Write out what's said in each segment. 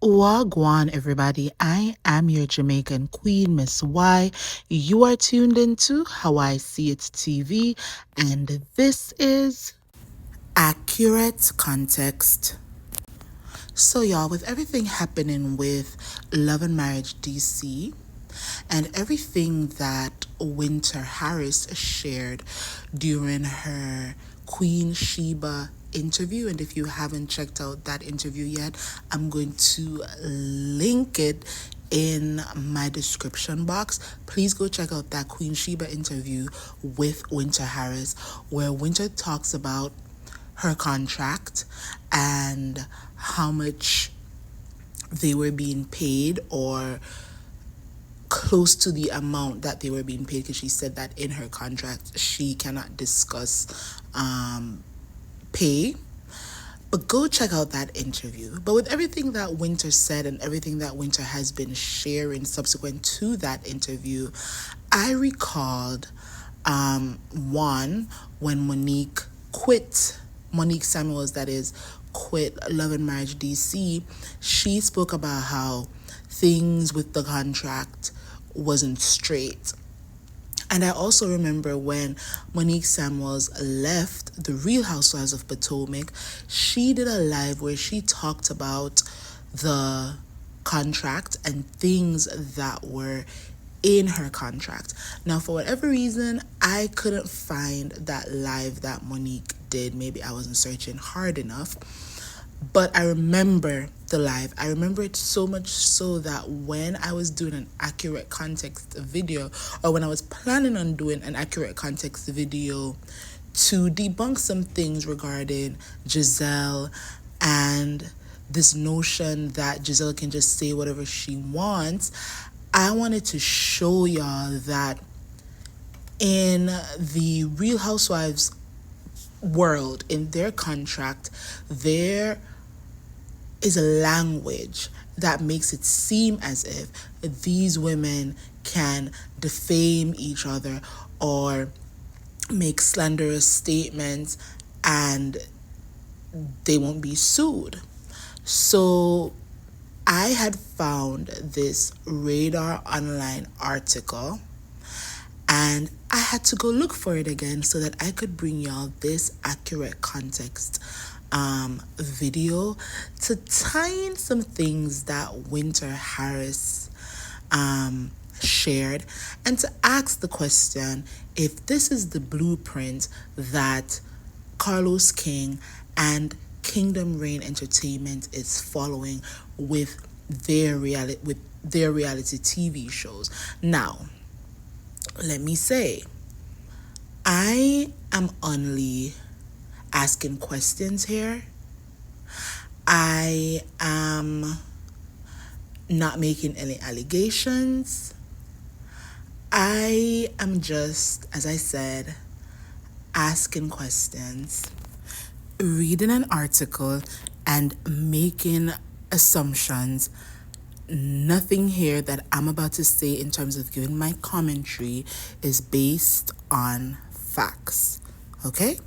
Wagwan, everybody. I am your Jamaican queen, Miss Y. You are tuned into How I See It TV, and this is Accurate Context. So, y'all, with everything happening with Love and Marriage DC and everything that Winter Harris shared during her Queen Sheba interview, and if you haven't checked out that interview yet, I'm going to link it in my description box. Please go check out that Queen Sheba interview with Winter Harris, where Winter talks about her contract and how much they were being paid, or close to the amount that they were being paid, because she said that in her contract she cannot discuss pay. But go check out that interview. But with everything that Winter said and everything that Winter has been sharing subsequent to that interview, I recalled one, when Monique Samuels, that is, quit Love and Marriage DC. She spoke about how things with the contract wasn't straight. And I also remember when Monique Samuels left the Real Housewives of Potomac, she did a live where she talked about the contract and things that were in her contract. Now, for whatever reason, I couldn't find that live that Monique did. Maybe I wasn't searching hard enough. But I remember the live. I remember it so much so that when I was doing an accurate context video, or when I was planning on doing an accurate context video to debunk some things regarding Giselle and this notion that Giselle can just say whatever she wants, I wanted to show y'all that in the Real Housewives world, in their contract, there is a language that makes it seem as if these women can defame each other or make slanderous statements and they won't be sued. So I had found this Radar Online article, and I had to go look for it again so that I could bring y'all this accurate context video to tie in some things that Winter Harris shared, and to ask the question if this is the blueprint that Carlos King and Kingdom Reign Entertainment is following with their reality TV shows. Now, let me say, I am only asking questions here. I am not making any allegations. I am just, as I said, asking questions, reading an article, and making assumptions. Nothing here that I'm about to say in terms of giving my commentary is based on facts. Okay?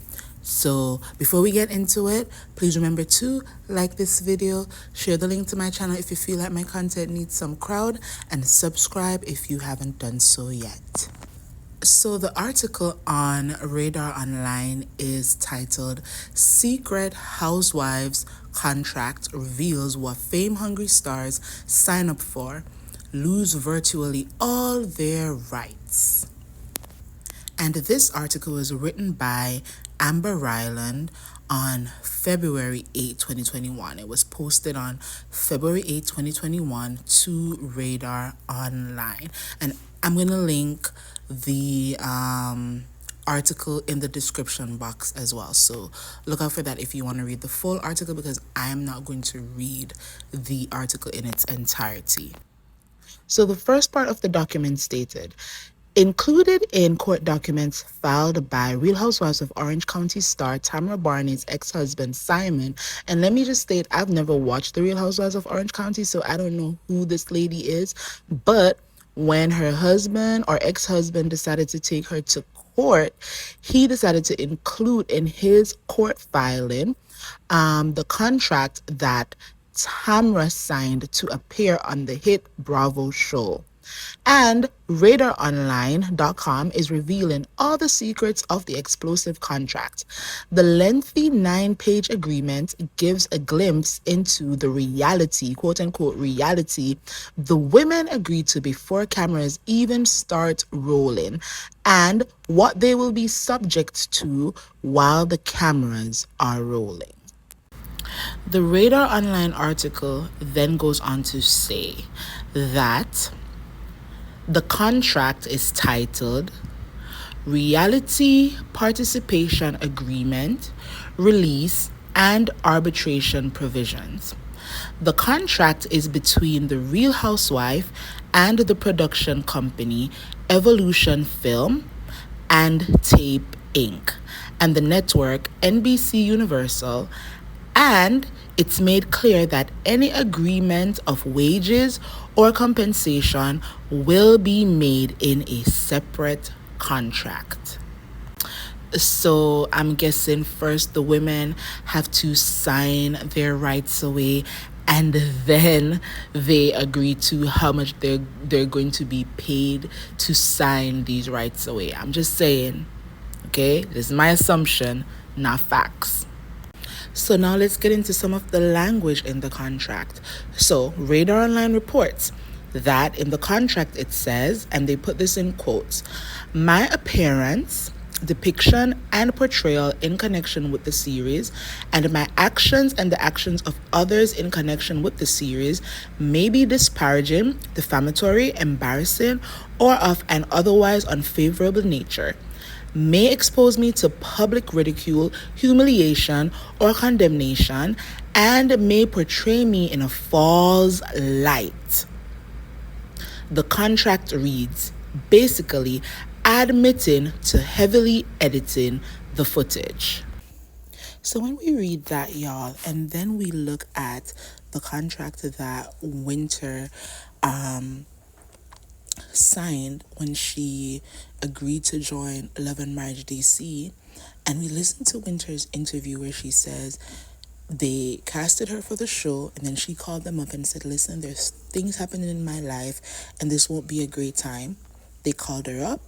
So before we get into it, please remember to like this video, share the link to my channel if you feel like my content needs some crowd, and subscribe if you haven't done so yet. So the article on Radar Online is titled "Secret Housewives Contract Reveals What Fame-Hungry Stars Sign Up For, Lose Virtually All Their Rights." And this article was written by Amber Ryland on February 8, 2021. It was posted on February 8, 2021 to Radar Online. And I'm going to link the article in the description box as well. So look out for that if you want to read the full article, because I am not going to read the article in its entirety. So the first part of the document stated, included in court documents filed by Real Housewives of Orange County star Tamara Barney's ex-husband Simon. And let me just state, I've never watched the Real Housewives of Orange County, so I don't know who this lady is. But when her husband or ex-husband decided to take her to court, he decided to include in his court filing the contract that Tamra signed to appear on the hit Bravo show. And RadarOnline.com is revealing all the secrets of the explosive contract. The lengthy 9-page agreement gives a glimpse into the reality, quote unquote reality, the women agreed to before cameras even start rolling, and what they will be subject to while the cameras are rolling. The Radar Online article then goes on to say that the contract is titled Reality Participation Agreement, Release, and Arbitration Provisions. The contract is between the Real Housewife and the production company Evolution Film and Tape Inc., and the network NBC Universal, and it's made clear that any agreement of wages or compensation will be made in a separate contract. So I'm guessing first the women have to sign their rights away, and then they agree to how much they're going to be paid to sign these rights away. I'm just saying, okay? This is my assumption, not facts. So now let's get into some of the language in the contract. So Radar Online reports that in the contract it says, and they put this in quotes, my appearance, depiction, and portrayal in connection with the series, and my actions and the actions of others in connection with the series may be disparaging, defamatory, embarrassing, or of an otherwise unfavorable nature, may expose me to public ridicule, humiliation, or condemnation, and may portray me in a false light. The contract reads, basically admitting to heavily editing the footage. So when we read that, y'all, and then we look at the contract that Winter signed when she agreed to join Love and Marriage DC, and we listened to Winter's interview where she says they casted her for the show, and then she called them up and said, listen, there's things happening in my life and this won't be a great time. They called her up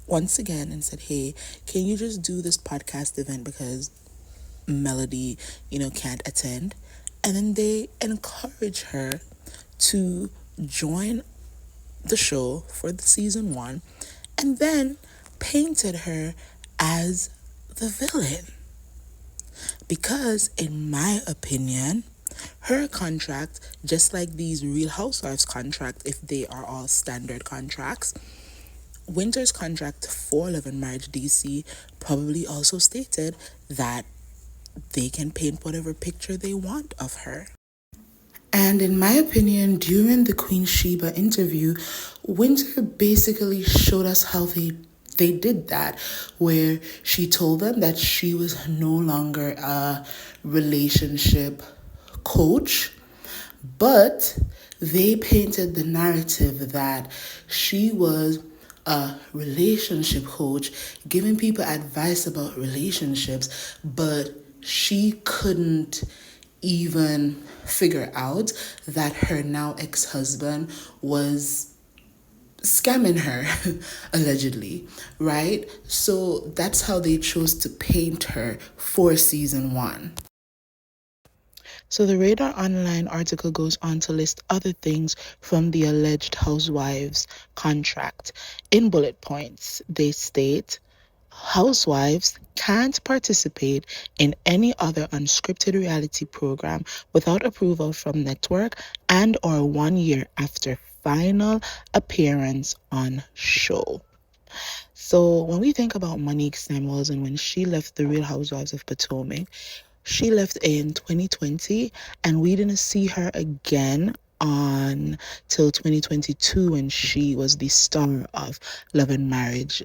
once again and said, hey, can you just do this podcast event because Melody, can't attend? And then they encourage her to join the show for the season 1, and then painted her as the villain. Because in my opinion, her contract, just like these Real Housewives contract, if they are all standard contracts, Winter's contract for Love and Marriage DC probably also stated that they can paint whatever picture they want of her. And in my opinion, during the Queen Sheba interview, Winter basically showed us how they did that, where she told them that she was no longer a relationship coach, but they painted the narrative that she was a relationship coach giving people advice about relationships, but she couldn't even figure out that her now ex-husband was scamming her, allegedly, right? So that's how they chose to paint her for season 1. So the Radar Online article goes on to list other things from the alleged Housewives contract. In bullet points, they state, Housewives can't participate in any other unscripted reality program without approval from network and or 1 year after final appearance on show. So when we think about Monique Samuels and when she left the Real Housewives of Potomac, she left in 2020, and we didn't see her again on till 2022 when she was the star of Love and Marriage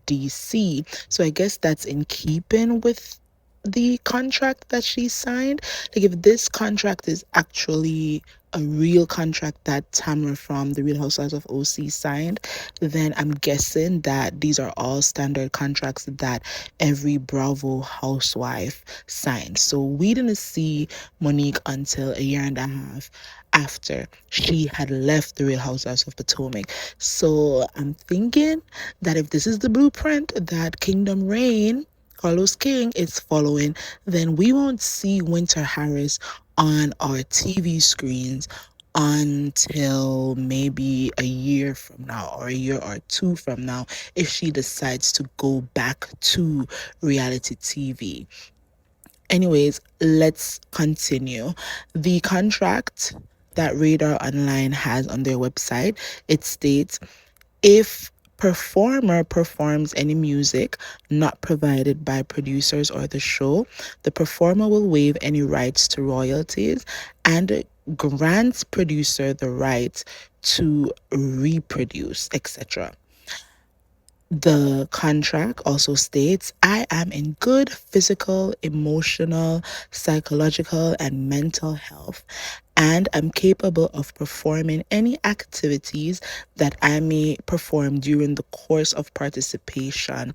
DC. So I guess that's in keeping with the contract that she signed. Like, if this contract is actually a real contract that Tamara from the Real Housewives of OC signed, then I'm guessing that these are all standard contracts that every Bravo housewife signed. So we didn't see Monique until a year and a half after she had left the Real Housewives of Potomac. So I'm thinking that if this is the blueprint that Kingdom Reign, Carlos King, is following, then we won't see Winter Harris on our TV screens until maybe a year from now or a year or two from now if she decides to go back to reality TV. Anyways, let's continue. The contract that Radar Online has on their website, it states if performer performs any music not provided by producers or the show, the performer will waive any rights to royalties and grants producer the right to reproduce, etc. The contract also states, I am in good physical, emotional, psychological, and mental health, and am capable of performing any activities that I may perform during the course of participation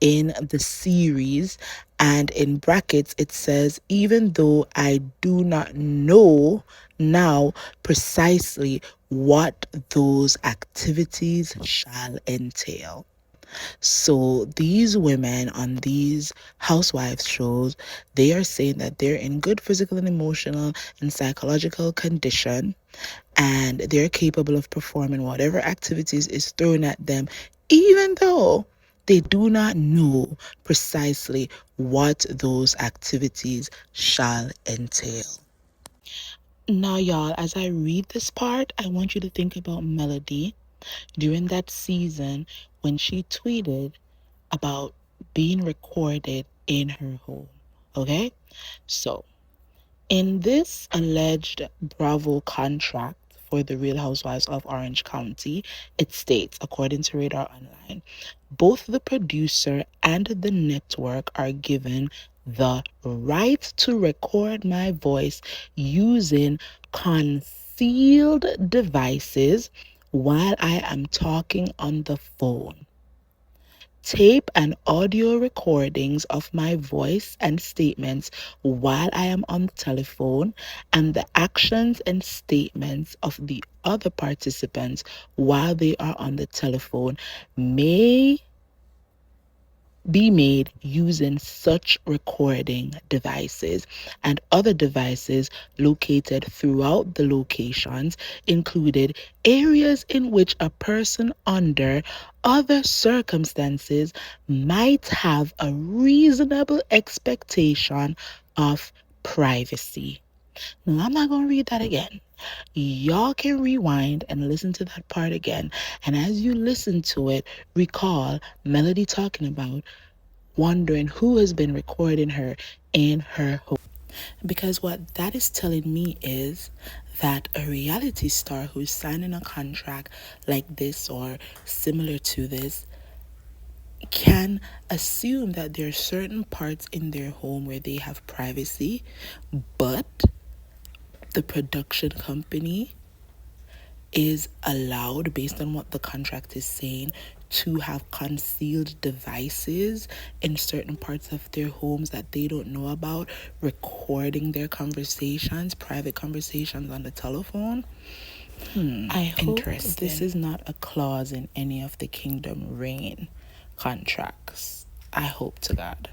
in the series. And in brackets, it says, even though I do not know now precisely what those activities shall entail. So these women on these housewives shows, they are saying that they're in good physical and emotional and psychological condition, and they're capable of performing whatever activities is thrown at them, even though they do not know precisely what those activities shall entail. Now, y'all, as I read this part, I want you to think about Melody during that season when she tweeted about being recorded in her home. Okay? So, in this alleged Bravo contract for the Real Housewives of Orange County, it states, according to Radar Online, both the producer and the network are given the right to record my voice using concealed devices while I am talking on the phone. Tape and audio recordings of my voice and statements while I am on the telephone, and the actions and statements of the other participants while they are on the telephone may be made using such recording devices and other devices located throughout the locations included areas in which a person under other circumstances might have a reasonable expectation of privacy. Now, I'm not going to read that again. Y'all can rewind and listen to that part again. And as you listen to it, recall Melody talking about wondering who has been recording her in her home. Because what that is telling me is that a reality star who's signing a contract like this or similar to this can assume that there are certain parts in their home where they have privacy, but the production company is allowed, based on what the contract is saying, to have concealed devices in certain parts of their homes that they don't know about, recording their conversations, private conversations on the telephone. I hope this is not a clause in any of the Kingdom Reign contracts. I hope to God.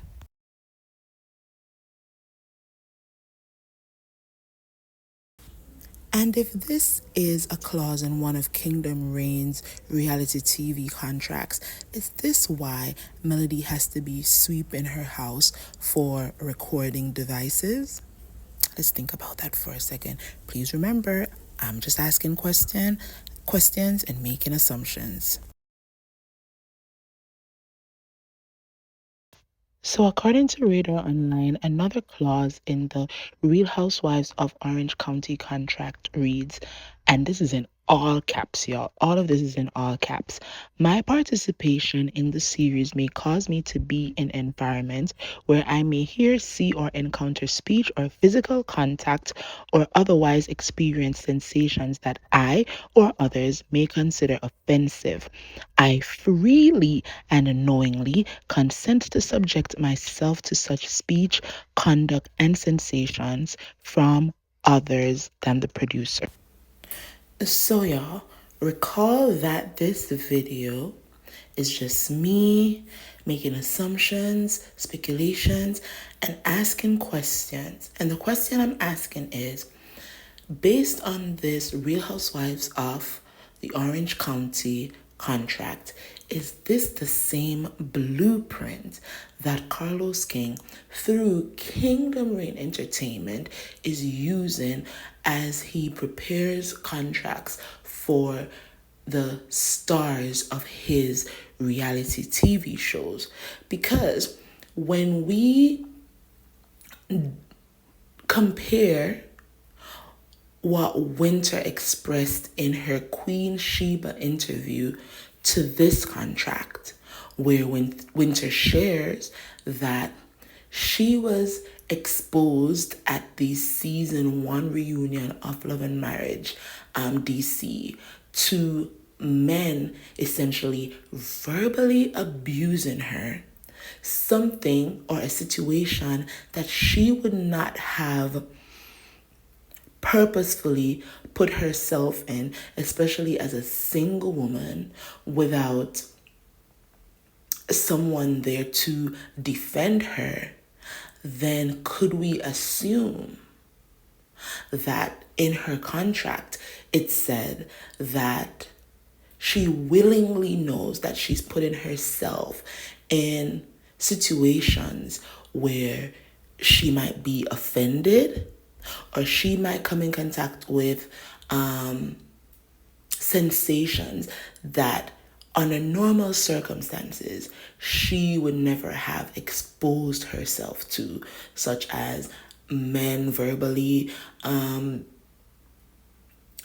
And if this is a clause in one of Kingdom Reign's reality TV contracts, is this why Melody has to be sweeping her house for recording devices? Let's think about that for a second. Please remember, I'm just asking questions and making assumptions. So, according to Radar Online, another clause in the Real Housewives of Orange County contract reads, and this is in all caps, y'all. All of this is in all caps. My participation in the series may cause me to be in environments where I may hear, see, or encounter speech or physical contact or otherwise experience sensations that I or others may consider offensive. I freely and knowingly consent to subject myself to such speech, conduct, and sensations from others than the producer. So, y'all, recall that this video is just me making assumptions, speculations, and asking questions. And the question I'm asking is, based on this Real Housewives of the Orange County contract, is this the same blueprint that Carlos King, through Kingdom Reign Entertainment, is using as he prepares contracts for the stars of his reality TV shows? Because when we compare what Winter expressed in her Queen Sheba interview to this contract, where Winter shares that she was exposed at the season 1 reunion of Love and Marriage DC to men essentially verbally abusing her, something or a situation that she would not have purposefully put herself in, especially as a single woman, without someone there to defend her, then could we assume that in her contract it said that she willingly knows that she's putting herself in situations where she might be offended or she might come in contact with sensations that under normal circumstances she would never have exposed herself to, such as men verbally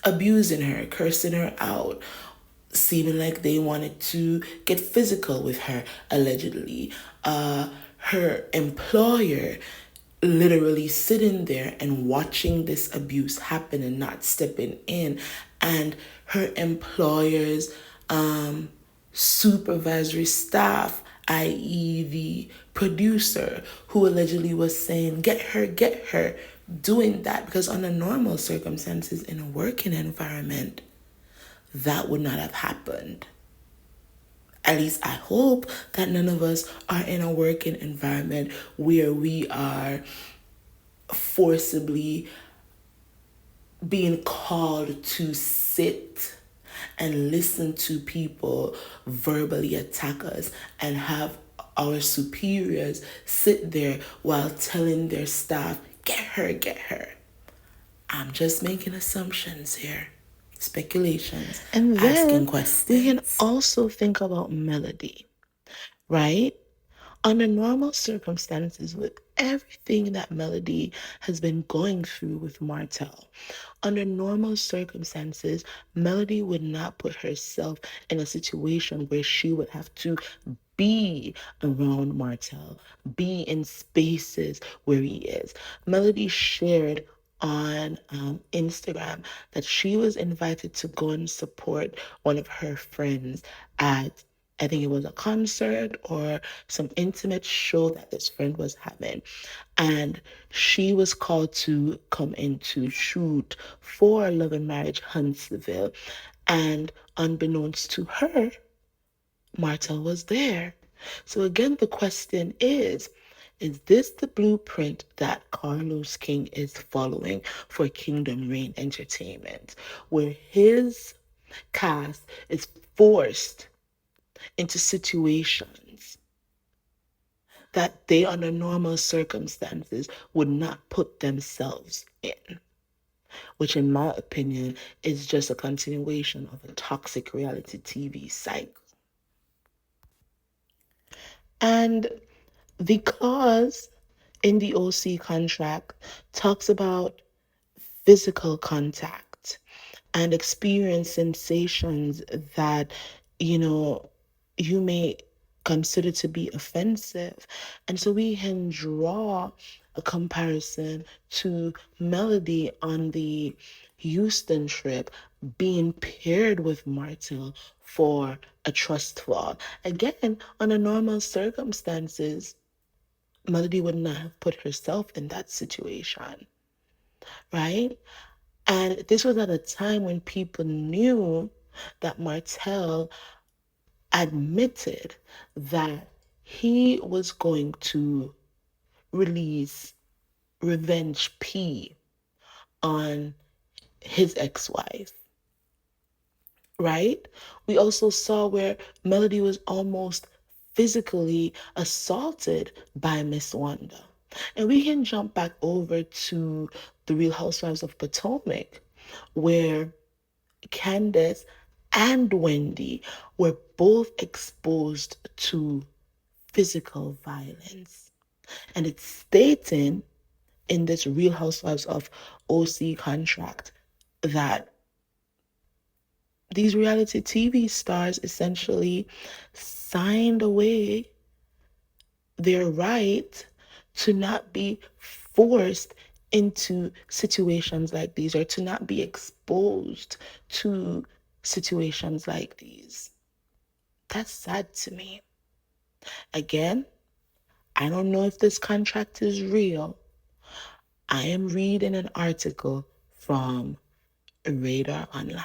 abusing her, cursing her out, seeming like they wanted to get physical with her, allegedly. Her employer literally sitting there and watching this abuse happen and not stepping in, and her employer's supervisory staff, i.e., the producer, who allegedly was saying, get her, doing that, because under normal circumstances in a working environment, that would not have happened. At least I hope that none of us are in a working environment where we are forcibly being called to sit and listen to people verbally attack us and have our superiors sit there while telling their staff, get her, get her. I'm just making assumptions here, speculations, and then asking questions. We can also think about Melody, right? Under normal circumstances, with everything that Melody has been going through with Martell, under normal circumstances, Melody would not put herself in a situation where she would have to be around Martell, be in spaces where he is. Melody shared on Instagram that she was invited to go and support one of her friends at, I think it was a concert or some intimate show that this friend was having. And she was called to come in to shoot for Love and Marriage Huntsville. And unbeknownst to her, Martell was there. So again, the question is this the blueprint that Carlos King is following for Kingdom Reign Entertainment, where his cast is forced into situations that they, under normal circumstances, would not put themselves in? Which, in my opinion, is just a continuation of a toxic reality TV cycle. And the clause in the OC contract talks about physical contact and experience sensations that, you know, you may consider to be offensive. And so we can draw a comparison to Melody on the Houston trip being paired with Martell for a trust fall. Again, under normal circumstances, Melody would not have put herself in that situation, right? And this was at a time when people knew that Martell admitted that he was going to release Revenge P on his ex-wife, right? We also saw where Melody was almost physically assaulted by Miss Wanda. And we can jump back over to the Real Housewives of Potomac, where Candace and Wendy were both exposed to physical violence. And it's stating in this Real Housewives of OC contract that these reality TV stars essentially signed away their right to not be forced into situations like these or to not be exposed to situations like these. That's sad to me. Again, I don't know if this contract is real. I am reading an article from Radar Online.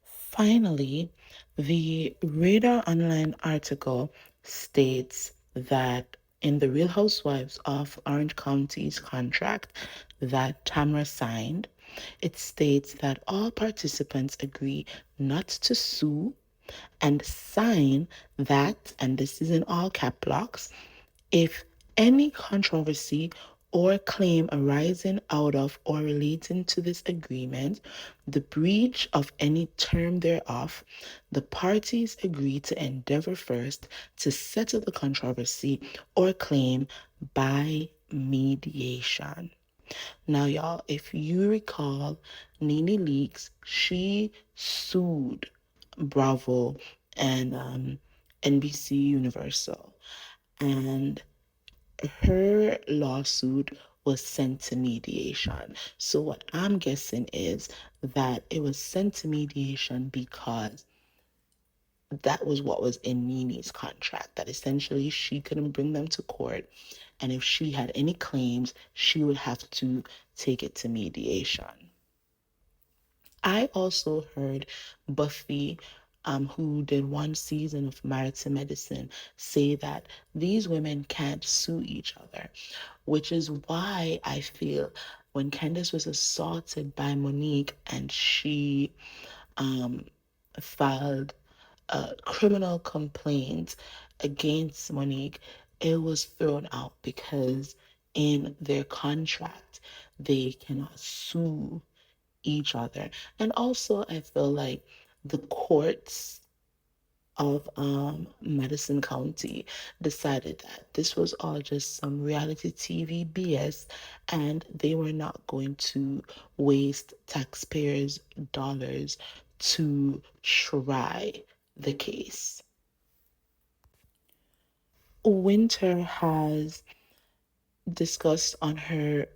Finally, the Radar Online article states that in the Real Housewives of Orange County's contract that Tamara signed, it states that all participants agree not to sue and sign that, and this is in all cap locks, if any controversy or claim arising out of or relating to this agreement, the breach of any term thereof, the parties agree to endeavor first to settle the controversy or claim by mediation. Now, y'all, if you recall, Nene Leakes, she sued Bravo and NBC Universal, and her lawsuit was sent to mediation. So what I'm guessing is that it was sent to mediation because that was what was in Nene's contract, that essentially she couldn't bring them to court. And if she had any claims, she would have to take it to mediation. I also heard Buffy, who did one season of Married to Medicine, say that these women can't sue each other, which is why I feel when Candace was assaulted by Monique and she filed a criminal complaint against Monique, it was thrown out because in their contract, they cannot sue each other. And also, I feel like the courts of Madison County decided that this was all just some reality TV BS and they were not going to waste taxpayers' dollars to try the case. Winter has discussed on her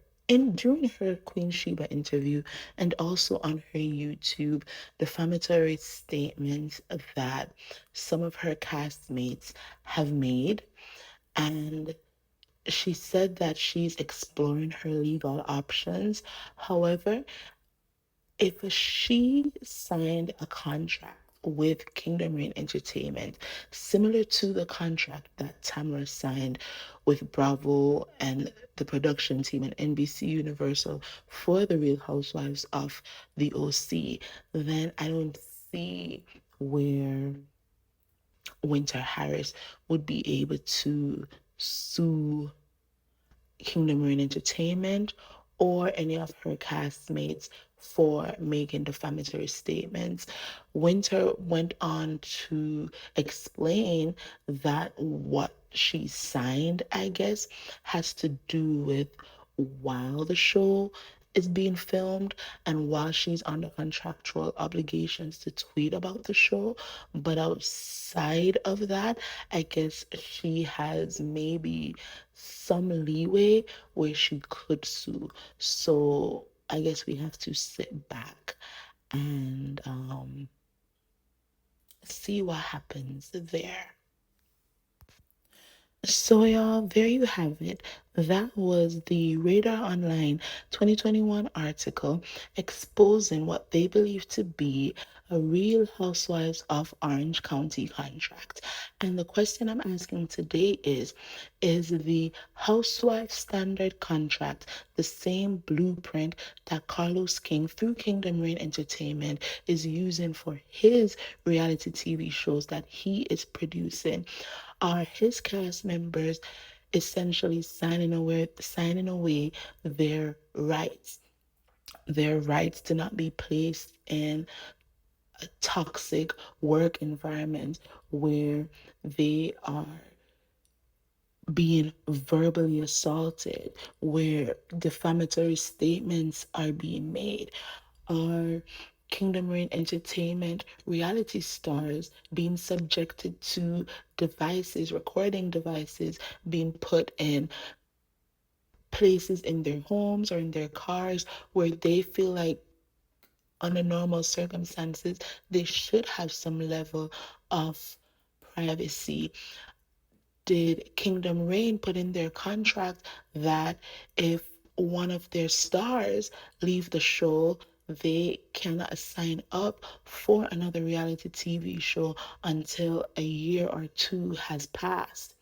during her Queen Sheba interview and also on her YouTube defamatory statements that some of her castmates have made, and she said that she's exploring her legal options. However, if she signed a contract with Kingdom Reign Entertainment, similar to the contract that Tamara signed with Bravo and the production team at NBC Universal for the Real Housewives of the OC, then I don't see where Winter Harris would be able to sue Kingdom Reign Entertainment or any of her castmates for making defamatory statements. Winter went on to explain that what she signed, I guess, has to do with while the show is being filmed and while she's under contractual obligations to tweet about the show. But outside of that, I guess she has maybe some leeway where she could sue. So I guess we have to sit back and see what happens there. So, y'all, there you have it. That was the Radar Online 2021 article exposing what they believe to be a real Housewives of Orange County contract. And the question I'm asking today is the Housewives Standard contract the same blueprint that Carlos King, through Kingdom Reign Entertainment, is using for his reality TV shows that he is producing? Are his cast members essentially signing away their rights to not be placed in a toxic work environment where they are being verbally assaulted, where defamatory statements are being made? Are Kingdom Reign Entertainment reality stars being subjected to devices, recording devices being put in places in their homes or in their cars where they feel like under normal circumstances they should have some level of privacy? Did Kingdom Reign put in their contract that if one of their stars leave the show, they cannot sign up for another reality TV show until a year or two has passed?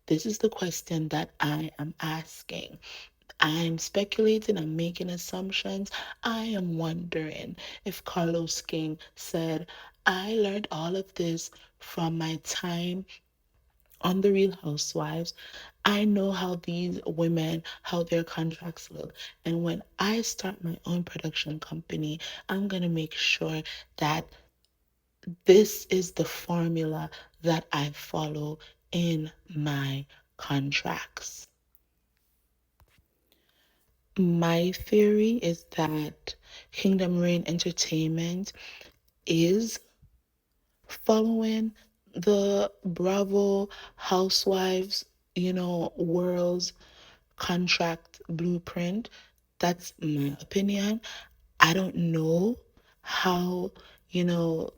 This is the question that I am asking. I'm speculating, I'm making assumptions. I am wondering if Carlos King said, I learned all of this from my time on The Real Housewives. I know how these women, how their contracts look. And when I start my own production company, I'm going to make sure that this is the formula that I follow in my contracts. My theory is that Kingdom Reign Entertainment is following the Bravo Housewives, world's contract blueprint. That's my opinion. I don't know how, you know,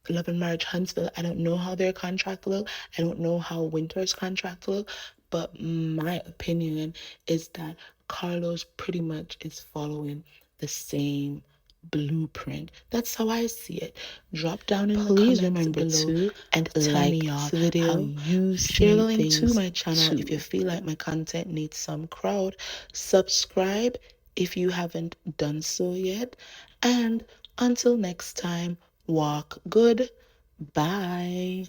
Love and Marriage Huntsville, I don't know how their contract look. I don't know how Winter's contract look. But my opinion is that Carlos pretty much is following the same blueprint. That's how I see it. Drop down in the comments below and tell me, y'all, how you see the link to my channel if you feel like my content needs some crowd. Subscribe if you haven't done so yet. And until next time, walk good. Bye.